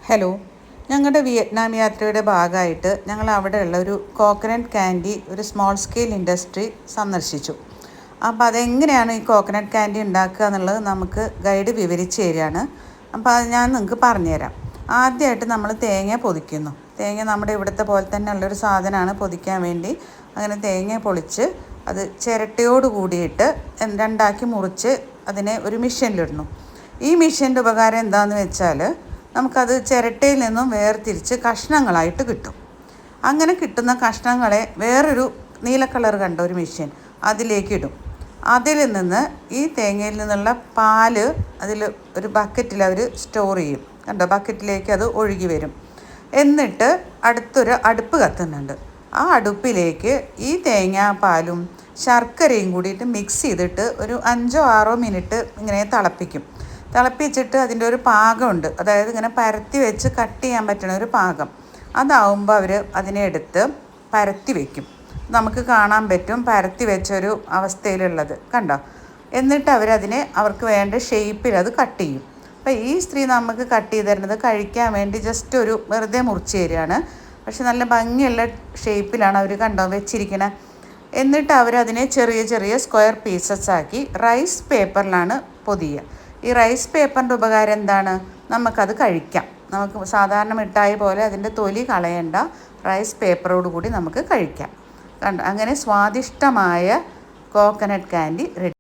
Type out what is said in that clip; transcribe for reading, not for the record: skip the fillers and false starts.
Hello, ഞങ്ങളുടെ Vietnam യാത്രയുടെ ഭാഗമായിട്ട് ഞങ്ങൾ അവിടെയുള്ള ഒരു കോക്കനട്ട് ക്യാൻഡി ഒരു സ്മോൾ സ്കെയിൽ ഇൻഡസ്ട്രി സന്ദർശിച്ചു. അപ്പോൾ അതെങ്ങനെയാണ് ഈ കോക്കനട്ട് ക്യാൻഡി ഉണ്ടാക്കുക എന്നുള്ളത് നമുക്ക് ഗൈഡ് വിവരിച്ച് തരികയാണ്. അപ്പോൾ അത് ഞാൻ നിങ്ങൾക്ക് പറഞ്ഞുതരാം. ആദ്യമായിട്ട് നമ്മൾ തേങ്ങ പൊതിക്കുന്നു. തേങ്ങ നമ്മുടെ ഇവിടുത്തെ പോലെ തന്നെ ഉള്ളൊരു സാധനമാണ് പൊതിക്കാൻ വേണ്ടി. അങ്ങനെ തേങ്ങ പൊളിച്ച് അത് ചിരട്ടയോട് കൂടിയിട്ട് രണ്ടാക്കി മുറിച്ച് അതിനെ ഒരു മെഷീനിലിടുന്നു. ഈ മെഷീൻ്റെ ഉപകാരം എന്താണെന്ന് വെച്ചാൽ നമുക്കത് ചിരട്ടയിൽ നിന്നും വേർതിരിച്ച് കഷ്ണങ്ങളായിട്ട് കിട്ടും. അങ്ങനെ കിട്ടുന്ന കഷ്ണങ്ങളെ വേറൊരു നീല കളർ കണ്ട ഒരു മെഷീൻ അതിലേക്ക് ഇടും. അതിൽ നിന്ന് ഈ തേങ്ങയിൽ നിന്നുള്ള പാല് അതിൽ ഒരു ബക്കറ്റിൽ അവർ സ്റ്റോർ ചെയ്യും. കണ്ടോ, ബക്കറ്റിലേക്ക് അത് ഒഴുകി വരും. എന്നിട്ട് അടുത്തൊരു അടുപ്പ് കത്തുന്നുണ്ട്. ആ അടുപ്പിലേക്ക് ഈ തേങ്ങാപ്പാലും ശർക്കരയും കൂടിയിട്ട് മിക്സ് ചെയ്തിട്ട് ഒരു 5-6 മിനിറ്റ് ഇങ്ങനെ തിളപ്പിച്ചിട്ട് അതിൻ്റെ ഒരു പാകമുണ്ട്. അതായത് ഇങ്ങനെ പരത്തി വെച്ച് കട്ട് ചെയ്യാൻ പറ്റുന്ന ഒരു പാകം. അതാവുമ്പോൾ അവർ അതിനെ എടുത്ത് പരത്തി വയ്ക്കും. നമുക്ക് കാണാൻ പറ്റും പരത്തി വെച്ചൊരു അവസ്ഥയിലുള്ളത് കണ്ടോ. എന്നിട്ട് അവരതിനെ അവർക്ക് വേണ്ട ഷേപ്പിൽ അത് കട്ട് ചെയ്യും. അപ്പോൾ ഈ സ്ത്രീ നമുക്ക് കട്ട് ചെയ്ത് തരുന്നത് കഴിക്കാൻ വേണ്ടി ജസ്റ്റ് ഒരു വെറുതെ മുറിച്ച് തരികയാണ്. പക്ഷെ നല്ല ഭംഗിയുള്ള ഷേപ്പിലാണ് അവർ കണ്ടോ വെച്ചിരിക്കണേ. എന്നിട്ട് അവരതിനെ ചെറിയ ചെറിയ സ്ക്വയർ പീസസ് ആക്കി റൈസ് പേപ്പറിലാണ് പൊതിയുക. ഈ റൈസ് പേപ്പറിൻ്റെ ഉപകാരം എന്താണ്? നമുക്കത് കഴിക്കാം. നമുക്ക് സാധാരണ മിഠായി പോലെ അതിൻ്റെ തൊലി കളയേണ്ട, റൈസ് പേപ്പറോട് കൂടി നമുക്ക് കഴിക്കാം. കണ്ടോ, അങ്ങനെ സ്വാദിഷ്ടമായ കോക്കനട്ട് ക്യാൻഡി റെഡി.